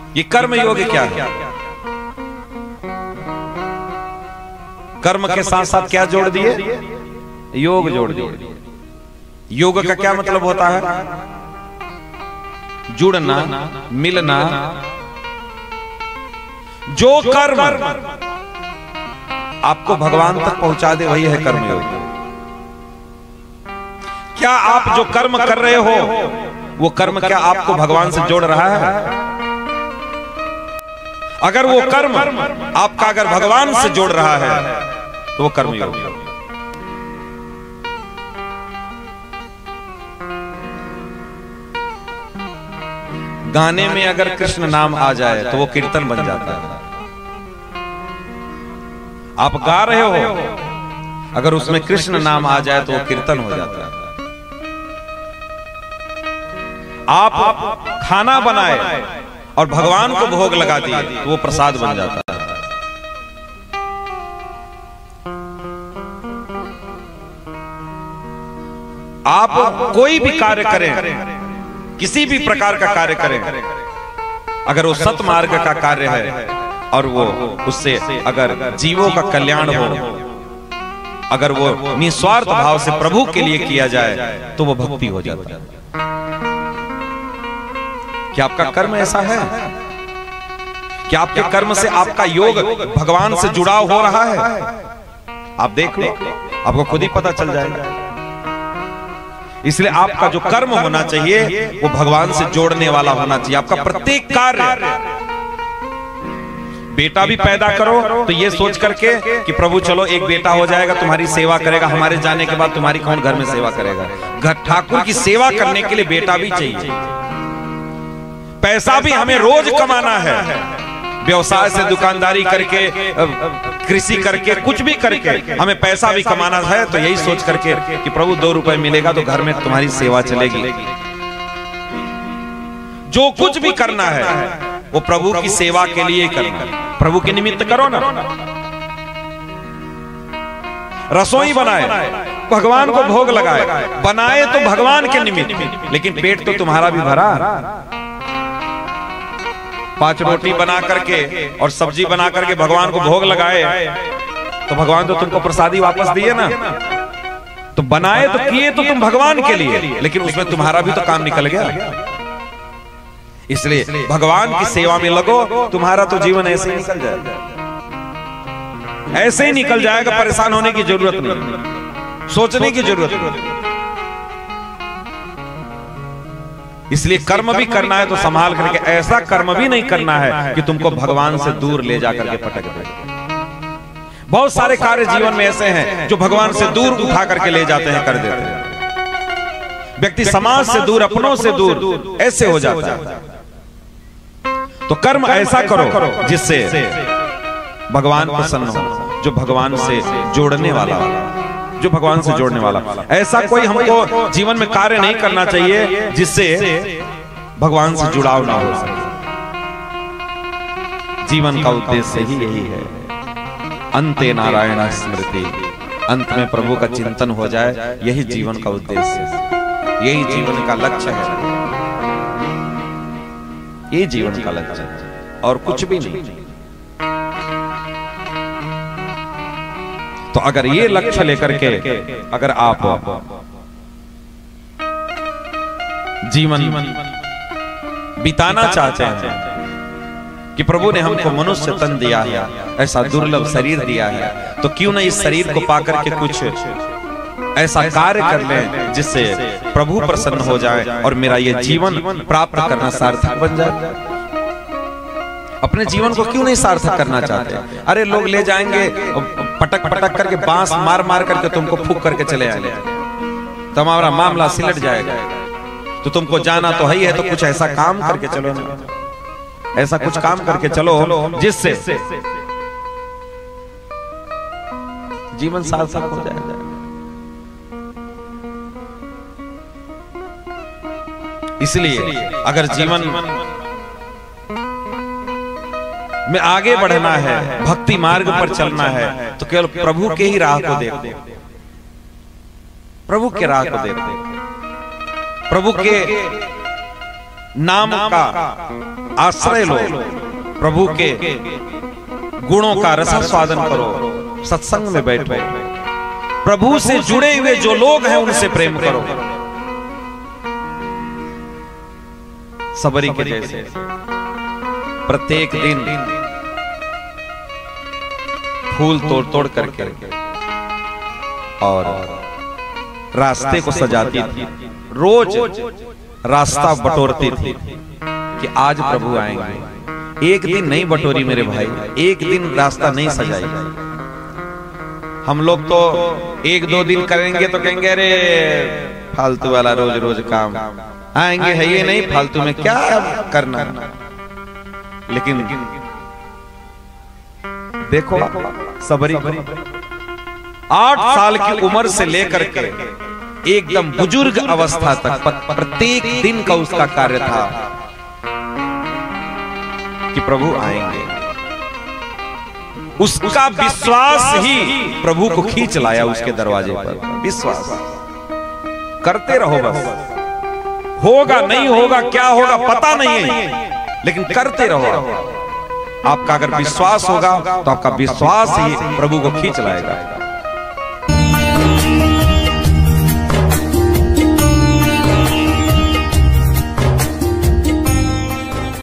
ये कर्म योग क्या है? कर्म के साथ साथ क्या जोड़ दिए? योग जोड़ दिए। योग का क्या मतलब होता है? जुड़ना, मिलना। जो कर्म आपको भगवान तक पहुंचा दे वही है कर्मयोग। क्या आप जो कर्म कर रहे हो वो कर्म क्या आपको भगवान से जोड़ रहा है? अगर वो कर्म आपका अगर भगवान से जोड़ रहा है तो वो कर्मयोग। गाने में अगर कृष्ण नाम आ जाए तो वो कीर्तन बन जाता है। आप गा रहे हो, अगर उसमें कृष्ण नाम आ जाए तो वो कीर्तन हो जाता है। आप खाना बनाए और भगवान को भोग लगा दिए तो वो प्रसाद बन जाता है। आप कोई भी कार्य करें, किसी भी प्रकार का कार्य करें, अगर वो सतमार्ग का कार्य है और वो उससे अगर जीवों का कल्याण हो, अगर वो निस्वार्थ भाव से प्रभु के लिए किया जाए तो वो भक्ति हो जाती है। क्या आपका कर्म ऐसा है? क्या आपके कर्म से आपका योग भगवान से जुड़ाव हो रहा है? आप देख लो, आपको खुद ही पता चल जाएगा। इसलिए आपका जो कर्म होना चाहिए वो भगवान से जोड़ने वाला होना चाहिए। आपका प्रत्येक कार्य, बेटा भी पैदा करो तो ये सोच करके कि प्रभु चलो एक बेटा हो जाएगा, तुम्हारी सेवा करेगा, हमारे जाने के बाद तुम्हारी कौन घर में सेवा करेगा? घर ठाकुर की सेवा करने के लिए बेटा भी चाहिए। पैसा भी हमें रोज कमाना है, व्यवसाय से, दुकानदारी करके, कृषि करके, कुछ भी करके हमें पैसा भी कमाना है। तो यही सोच करके कि प्रभु 2 रुपए मिलेगा तो घर में तुम्हारी सेवा चलेगी। जो कुछ भी करना है वो प्रभु की सेवा के लिए करना है। प्रभु के निमित्त करो ना। रसोई बनाए, भगवान को भोग लगाए, बनाए तो भगवान के निमित्त, लेकिन पेट तो तुम्हारा भी भरा। 5 रोटी बना करके और सब्जी बना करके भगवान को भोग लगाए तो भगवान तो तुमको प्रसादी वापस दिए ना। तो बनाए तो किए तो तुम भगवान के लिए, लेकिन उसमें तुम्हारा भी तो काम निकल गया। इसलिए भगवान की सेवा में लगो, तुम्हारा तो जीवन ऐसे ही निकल जाएगा, ऐसे ही निकल जाएगा। परेशान होने की जरूरत नहीं, सोचने की जरूरत नहीं। इसलिए कर्म भी करना है तो संभाल करके, ऐसा कर्म भी नहीं करना है कि तुमको भगवान से दूर ले जाकर के पटक दे। बहुत सारे कार्य जीवन में ऐसे हैं जो भगवान से दूर उठा करके ले जाते हैं, कर देते हैं। व्यक्ति समाज से दूर, अपनों से दूर ऐसे हो जाता है। तो कर्म ऐसा करो जिससे भगवान प्रसन्न हो, जो भगवान से जोड़ने वाला, जो भगवान से जोड़ने वाला। ऐसा कोई हमको जीवन में कार्य नहीं करना चाहिए जिससे भगवान से जुड़ाव ना हो सके। जीवन का उद्देश्य ही यही है, अंते नारायण स्मृति, अंत में प्रभु का चिंतन हो जाए, यही जीवन का उद्देश्य है, यही जीवन का लक्ष्य है, यही जीवन का लक्ष्य है और कुछ भी नहीं। तो अगर ये लक्ष्य लेकर के अगर आप जीवन बिताना चाहते हैं कि प्रभु ने हमको मनुष्य तन दिया है, ऐसा दुर्लभ शरीर दिया है, तो क्यों न इस शरीर को पाकर के कुछ ऐसा कार्य कर लें जिससे प्रभु प्रसन्न हो जाए और मेरा ये जीवन प्राप्त करना सार्थक बन जाए। अपने जीवन को क्यों नहीं सार्थक करना चाहते? अरे लोग ले जाएंगे पटक पटक करके, बांस मार मार करके तुमको फूंक करके चले आएंगे, तो हमारा मामला सिलट जाएगा। तो तुमको जाना तो ही है, तो कुछ ऐसा काम करके चलो ना, ऐसा कुछ काम करके चलो जिससे जीवन सार्थक हो जाएगा। इसलिए अगर जीवन में आगे बढ़ना है, भक्ति मार्ग पर चलना है, तो केवल प्रभु के ही राह को देखो, प्रभु के राह को देखो, प्रभु के नाम का आश्रय लो, प्रभु के गुणों का रसास्वादन करो, सत्संग में बैठो, प्रभु से जुड़े हुए जो लोग हैं उनसे प्रेम करो। सबरी के जैसे प्रत्येक दिन फूल तोड़ तोड़ करके और रास्ते को सजाती थी, रोज रास्ता बटोरती थी कि आज प्रभु आएंगे। एक दिन नहीं बटोरी मेरे भाई, एक दिन रास्ता नहीं सजाई। हम लोग तो एक दो दिन करेंगे तो कहेंगे अरे फालतू वाला रोज रोज काम, आएंगे है ये नहीं, फालतू में क्या करना। लेकिन देखो सबरी 8 साल की उम्र से लेकर के एकदम बुजुर्ग अवस्था तक प्रत्येक दिन का उसका कार्य था कि प्रभु आएंगे। उसका विश्वास ही प्रभु को खींच लाया उसके दरवाजे पर। विश्वास करते रहो, बस होगा नहीं होगा क्या होगा पता नहीं है, लेकिन करते रहो। आपका अगर विश्वास होगा तो आपका विश्वास ही प्रभु को खींच लाएगा।